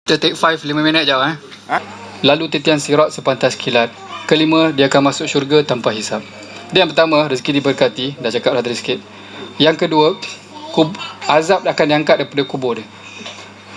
Kita take 5 minit jap Ha? Lalu titian sirat sepantas kilat. Kelima, dia akan masuk syurga tanpa hisap. Dia yang pertama, rezeki diberkati. Dah cakap dah tadi sikit. Yang kedua, azab akan diangkat daripada kubur dia.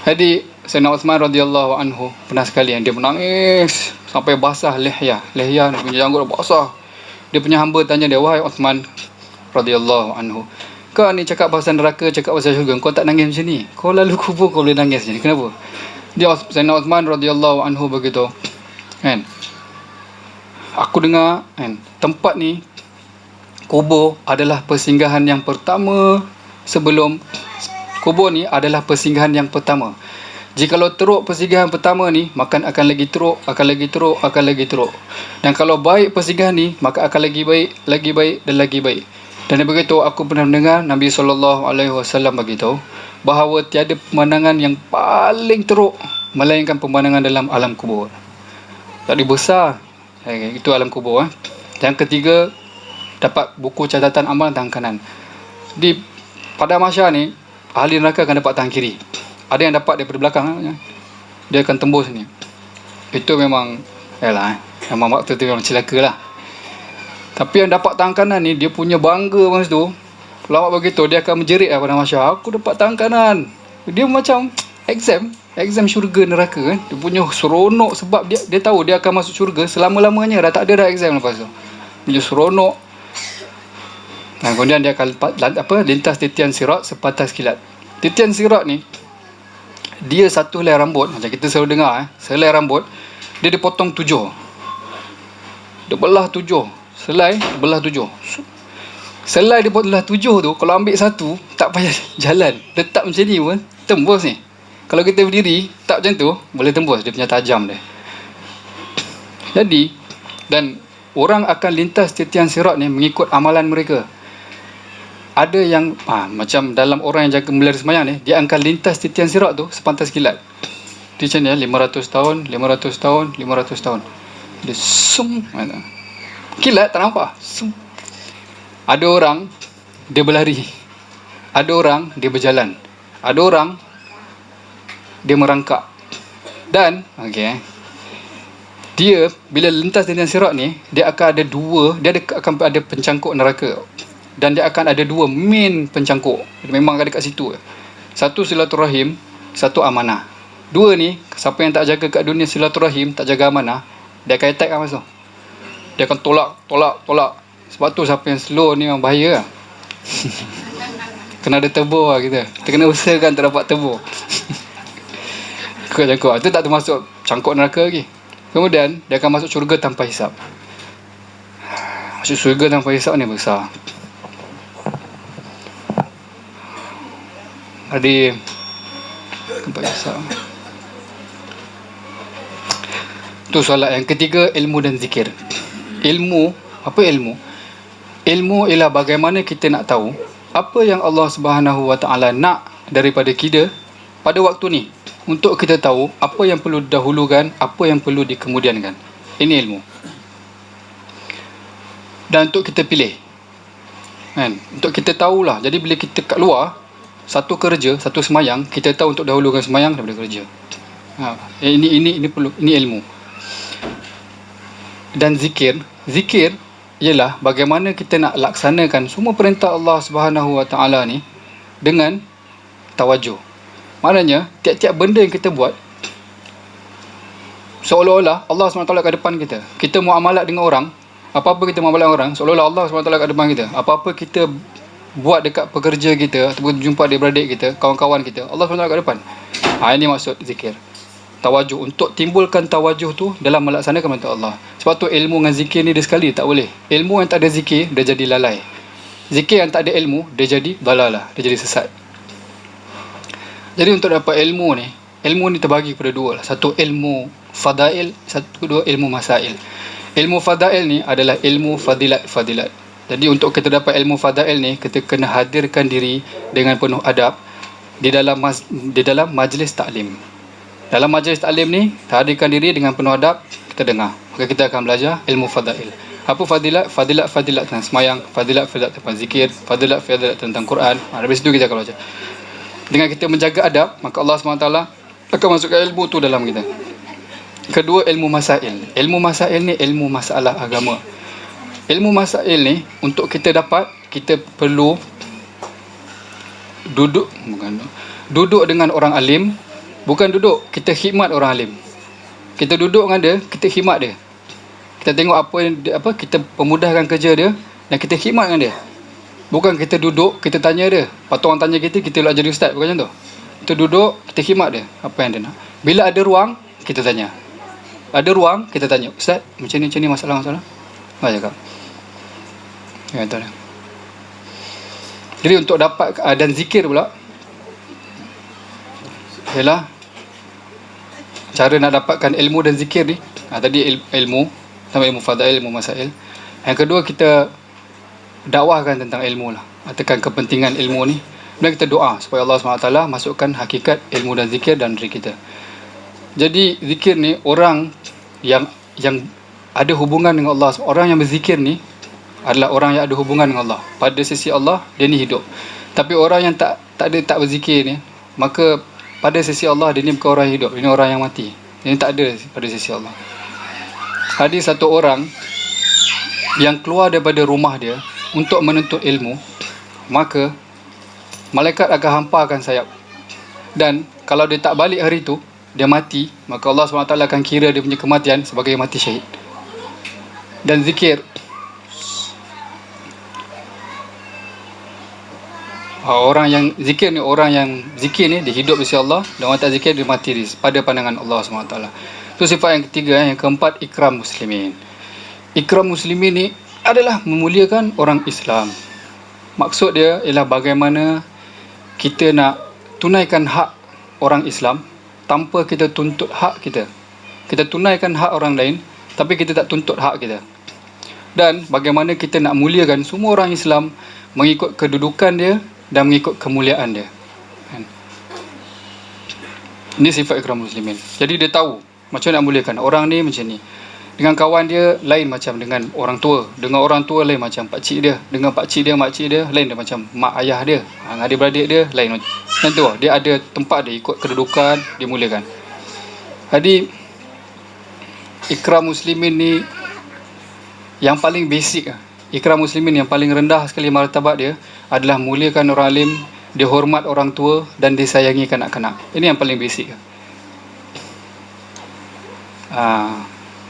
Jadi Sayyidina Uthman radhiyallahu anhu pernah sekali yang dia menangis sampai basah lihya dia punya janggut basah. Dia punya hamba tanya dia, wahai Uthman radhiyallahu anhu, kau ni cakap pasal neraka, cakap pasal syurga, kau tak nangis macam ni? Kau lalu kubur kau boleh nangis macam ni, kenapa? Dia Sayyidina Uthman radhiyallahu anhu begitu kan, aku dengar kan, tempat ni kubur adalah persinggahan yang pertama. Sebelum kubur ni adalah persinggahan yang pertama. Jikalau teruk persinggahan pertama ni, maka akan lagi teruk, akan lagi teruk, akan lagi teruk. Dan kalau baik persinggahan ni, maka akan lagi baik, lagi baik dan lagi baik. Dan begitu aku pernah mendengar Nabi SAW beritahu bahawa tiada pemandangan yang paling teruk melainkan pemandangan dalam alam kubur. Tadi besar, itu alam kubur. Yang ketiga, dapat buku catatan amal tangan kanan. Di pada mahsyar ni, ahli neraka akan dapat tangan kiri. Ada yang dapat daripada belakang, dia akan tembus ni. Itu memang memang waktu tu memang celaka lah. Tapi yang dapat tangan kanan ni, dia punya bangga masa tu. Lawak begitu, dia akan menjerit pada mahsyar, aku dapat tangan kanan. Dia macam exam syurga neraka kan. Dia punya seronok sebab dia tahu dia akan masuk syurga selama-lamanya. Dah tak ada dah exam lepas tu. Dia seronok. Dan kemudian dia akan lintas titian sirat sepantas kilat. Titian sirat ni, dia satu helai rambut, macam kita selalu dengar sehelai rambut, dia dipotong 7. Dia belah 7. Selai belah 7. Selai dia belah 7 tu, kalau ambil satu, tak payah jalan. Letak macam ni pun tembus ni. Kalau kita berdiri tak macam tu, boleh tembus, dia punya tajam dia. Jadi, dan orang akan lintas titian sirat ni mengikut amalan mereka. Ada yang macam dalam orang yang jaga melari semayang ni, dia akan lintas titian sirat tu sepantas kilat. Dia macam ni 500 tahun, 500 tahun, 500 tahun. Dia kilat tak nampak. Ada orang dia berlari, ada orang dia berjalan, ada orang dia merangkak. Dan dia bila lintas titian sirat ni, dia akan ada akan ada pencangkuk neraka. Dan dia akan ada 2 main pencangkuk. Memang ada kat situ. Satu silaturahim, satu amanah. 2 ni, siapa yang tak jaga kat dunia silaturahim, tak jaga amanah, dia akan attack masa tu. Dia akan tolak. Sebab tu siapa yang slow ni memang bahaya. Kena ada terbur kita. Kita kena usahakan tak dapat terbur. Cangkuk. Itu tak termasuk cangkuk neraka lagi. Kemudian dia akan masuk syurga tanpa hisap. Masuk syurga tanpa hisap ni besar. Ada tanpa hisap. Tu soalan. Yang ketiga, ilmu dan zikir. Ilmu, apa ilmu? Ilmu ialah bagaimana kita nak tahu apa yang Allah Subhanahu Wa Taala nak daripada kita pada waktu ni, untuk kita tahu apa yang perlu didahulukan, apa yang perlu dikemudiankan. Ini ilmu. Dan untuk kita pilih kan, untuk kita tahulah. Jadi bila kita kat luar, satu kerja, satu semayang, kita tahu untuk dahulukan semayang daripada kerja. Ini perlu, ini ilmu. Dan zikir ialah bagaimana kita nak laksanakan semua perintah Allah Subhanahu Wa Taala ni dengan tawajuh. Maknanya tiap-tiap benda yang kita buat seolah-olah Allah SWT kat depan kita. Kita muamalat dengan orang, apa-apa kita muamalat dengan orang, seolah-olah Allah SWT kat depan kita. Apa-apa kita buat dekat pekerja kita, ataupun jumpa adik-beradik kita, kawan-kawan kita, Allah SWT kat depan. Ini maksud zikir. Tawajuh, untuk timbulkan tawajuh tu dalam melaksanakan perintah Allah. Sebab tu ilmu dengan zikir ni dia sekali tak boleh. Ilmu yang tak ada zikir, dia jadi lalai. Zikir yang tak ada ilmu, dia jadi dalalah, dia jadi sesat. Jadi untuk dapat ilmu ni terbagi kepada 2 lah. Satu ilmu fadail, kedua ilmu masail. Ilmu fadail ni adalah ilmu fadilat. Jadi untuk kita dapat ilmu fadail ni, kita kena hadirkan diri dengan penuh adab di dalam majlis taklim. Dalam majlis taklim ni, hadirkan diri dengan penuh adab, kita dengar. Maka kita akan belajar ilmu fadail. Apa fadilat? Fadilat tentang semayang, fadilat tentang zikir, fadilat tentang Quran. Dari situ kita akan belajar. Dengan kita menjaga adab, maka Allah SWT akan masukkan ilmu tu dalam kita. Kedua, ilmu masail. Ilmu masail ni ilmu masalah agama. Ilmu masail ni untuk kita dapat, kita perlu duduk dengan orang alim. Bukan duduk kita khidmat orang alim. Kita duduk dengan dia, kita khidmat dia. Kita tengok apa kita pemudahkan kerja dia dan kita khidmat dengan dia. Bukan kita duduk, kita tanya dia. Lepas tu orang tanya kita nak jadi ustaz. Bukan macam tu. Kita duduk, kita khidmat dia. Apa yang dia nak. Bila ada ruang, kita tanya. Ada ruang, kita tanya. Ustaz, macam ni masalah-masalah. Apa cakap? Ya, betul. Jadi untuk dapat, dan zikir pula, ialah cara nak dapatkan ilmu dan zikir ni. Tadi ilmu, sama ilmu fadail, ilmu masail. Yang kedua, kita dakwahkan tentang ilmu lah, tekan kepentingan ilmu ni. Dan kita doa supaya Allah SWT masukkan hakikat ilmu dan zikir dalam diri kita. Jadi zikir ni, orang yang ada hubungan dengan Allah, orang yang berzikir ni adalah orang yang ada hubungan dengan Allah. Pada sisi Allah, dia ni hidup. Tapi orang yang tak berzikir ni, maka pada sisi Allah, dia ni bukan orang yang hidup, dia ni orang yang mati. Dia ni tak ada pada sisi Allah. Ada satu orang yang keluar daripada rumah dia untuk menuntut ilmu, maka malaikat akan hamparkan sayap. Dan kalau dia tak balik hari tu, dia mati, maka Allah SWT akan kira dia punya kematian sebagai mati syahid. Dan zikir, orang yang zikir ni, dia hidup di sisi Allah, dan orang tak zikir, dia mati pada pandangan Allah SWT. Itu sifat yang ketiga. Yang keempat, ikram muslimin. Ikram muslimin ni adalah memuliakan orang Islam. Maksud dia ialah bagaimana kita nak tunaikan hak orang Islam tanpa kita tuntut hak kita. Kita tunaikan hak orang lain, tapi kita tak tuntut hak kita. Dan bagaimana kita nak muliakan semua orang Islam mengikut kedudukan dia dan mengikut kemuliaan dia. Ini sifat ikram muslimin. Jadi dia tahu macam nak muliakan orang ni macam ni. Dengan kawan dia lain macam dengan orang tua. Dengan orang tua lain macam pakcik dia. Dengan pakcik dia, makcik dia lain dia macam mak ayah dia. Adik-beradik dia lain macam tu. Dia ada tempat dia, ikut kedudukan, dia muliakan. Jadi ikram muslimin ni yang paling basic. Ikram muslimin yang paling rendah sekali martabat dia adalah muliakan orang alim, dia hormat orang tua dan disayangi kanak-kanak. Ini yang paling basic.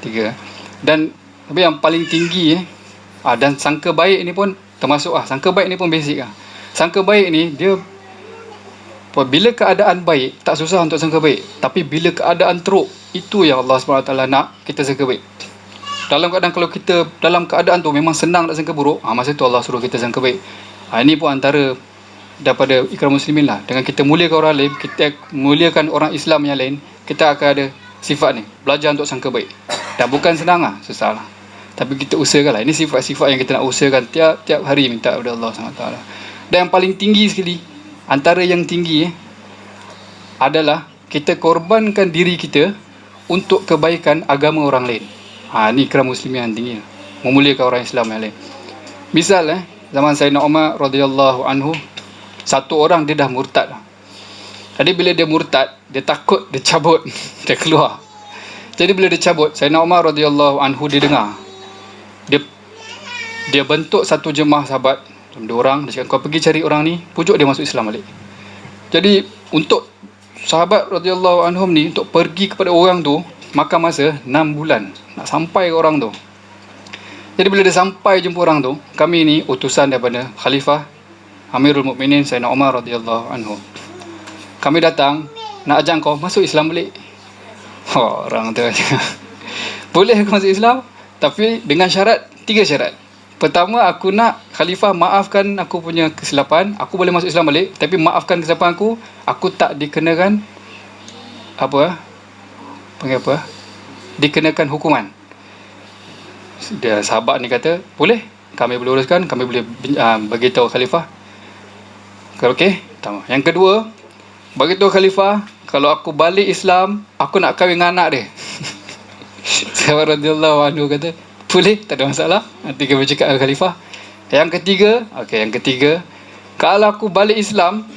Tiga. Dan tapi yang paling tinggi dan sangka baik ni pun termasuk sangka baik ni pun basic. Sangka baik ni dia bila keadaan baik tak susah untuk sangka baik, tapi bila keadaan teruk, itu yang Allah SWT nak kita sangka baik. Dalam keadaan, kalau kita dalam keadaan tu memang senang nak sangka buruk, masa tu Allah suruh kita sangka baik. Ini pun antara daripada ikram muslimin lah. Dengan kita muliakan orang lain, kita muliakan orang Islam yang lain, kita akan ada sifat ni, belajar untuk sangka baik. Dan bukan senang susah lah. Tapi kita usahakan lah. Ini sifat-sifat yang kita nak usahakan tiap hari minta kepada Allah SWT. Dan yang paling tinggi sekali, antara yang tinggi adalah kita korbankan diri kita untuk kebaikan agama orang lain. Ni ikram muslimin yang tinggi, memuliakan orang Islam yang lain. Misal zaman Sayyidina Umar radhiyallahu anhu, satu orang dia dah murtad. Jadi bila dia murtad, dia takut, dia cabut, dia keluar. Jadi bila dia cabut, Sayyidina Umar radhiyallahu anhu dia dengar. Dia bentuk satu jemaah sahabat, 2 orang, dia cakap, kau pergi cari orang ni, pujuk dia masuk Islam balik. Jadi untuk sahabat radhiyallahu anhum ni, untuk pergi kepada orang tu, makan masa 6 bulan nak sampai ke orang tu. Jadi bila dia sampai jumpa orang tu, kami ni utusan daripada Khalifah Amirul Mukminin Sayyidina Umar radhiyallahu anhu. Kami datang nak ajak kau masuk Islam balik. Orang tu boleh aku masuk Islam, tapi dengan syarat, 3 syarat. Pertama, aku nak Khalifah maafkan aku punya kesilapan. Aku boleh masuk Islam balik, tapi maafkan kesilapan aku. Aku tak dikenakan dikenakan hukuman. Dia sahabat ni kata, boleh, kami boleh uruskan, kami boleh bagi tahu Khalifah. Okey, tamam. Yang kedua, bagi tahu Khalifah, kalau aku balik Islam, aku nak kahwin dengan anak dia. Sahabat radhiyallahu anhu kata, boleh, tak ada masalah. Nanti kami cakap dengan Khalifah. Yang ketiga, kalau aku balik Islam,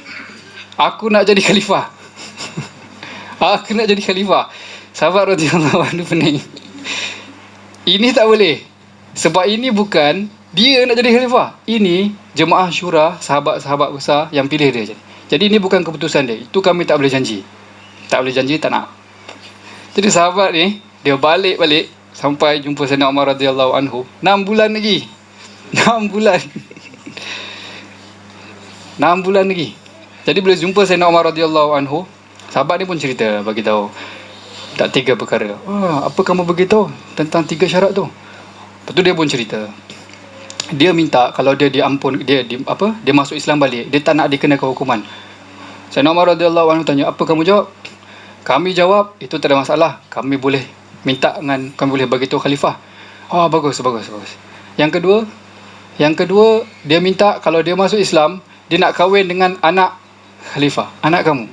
aku nak jadi Khalifah. Aku nak jadi khalifah. Sahabat radhiyallahu anhu pening. Ini tak boleh. Sebab ini bukan dia nak jadi khalifah. Ini jemaah syura, sahabat-sahabat besar yang pilih dia. Jadi ini bukan keputusan dia. Itu kami tak boleh janji. Tak boleh janji, tak nak. Jadi sahabat ni, dia balik-balik sampai jumpa Sayyidina Umar radhiyallahu anhu. 6 bulan lagi. 6 bulan. 6 bulan lagi. Jadi bila jumpa Sayyidina Umar radhiyallahu anhu, sahabat ni pun cerita, bagi tahu tak 3 perkara. Apa kamu beritahu tentang 3 syarat tu? Lepas tu dia pun cerita. Dia minta kalau dia diampun, dia masuk Islam balik, dia tak nak dikenakan hukuman. Sayyidina Umar radhiyallahu anhu tanya, apa kamu jawab? Kami jawab, itu tak ada masalah. Kami boleh minta dengan, kami boleh bagi tahu khalifah. Bagus. Yang kedua, dia minta kalau dia masuk Islam, dia nak kahwin dengan anak khalifah, anak kamu.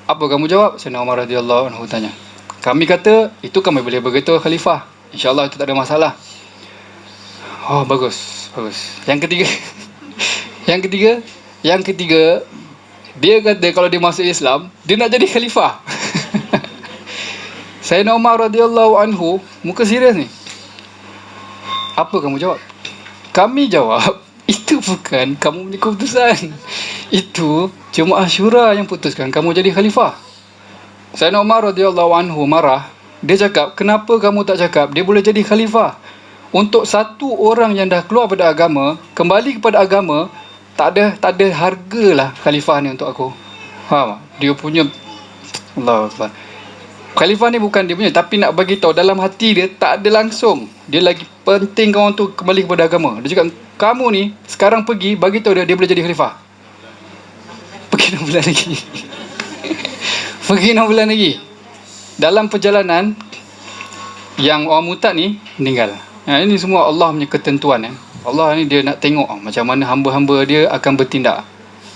Apa kamu jawab? Sayyidina Umar radhiyallahu anhu tanya. Kami kata, itu kami boleh beritahu khalifah. InsyaAllah itu tak ada masalah. Bagus. Yang ketiga, dia kata kalau dia masuk Islam, dia nak jadi khalifah. Sayyidina Umar radhiyallahu anhu muka serius ni. Apa kamu jawab? Kami jawab, itu bukan kamu punya keputusan. Itu jemaah syura yang putuskan kamu jadi khalifah. Sayyidina Umar radhiyallahu anhu marah. Dia cakap, kenapa kamu tak cakap dia boleh jadi khalifah? Untuk satu orang yang dah keluar pada agama, kembali kepada agama, tak ada harga lah khalifah ni untuk aku. Faham tak? Dia punya Allahu Akbar. Khalifah ni bukan dia punya, tapi nak bagi tahu dalam hati dia tak ada langsung. Dia lagi penting kawan tu kembali kepada agama. Dia cakap, kamu ni sekarang pergi bagi tahu dia boleh jadi khalifah. Pergi 6 bulan lagi. Pergi 6 bulan lagi. Dalam perjalanan, yang orang murtad ni meninggal. Ini semua Allah punya ketentuan. Allah ni dia nak tengok macam mana hamba-hamba dia akan bertindak.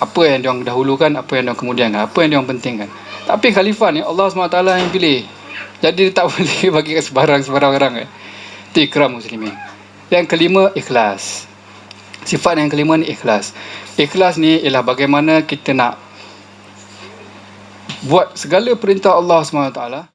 Apa yang diorang dahulukan, apa yang diorang kemudiankan, apa yang diorang pentingkan. Tapi khalifah ni Allah SWT yang pilih. Jadi dia tak boleh bagi sembarang orang. Itu ikram muslimin. Yang kelima, ikhlas. Sifat yang kelima ni ikhlas. Ikhlas ni ialah bagaimana kita nak buat segala perintah Allah SWT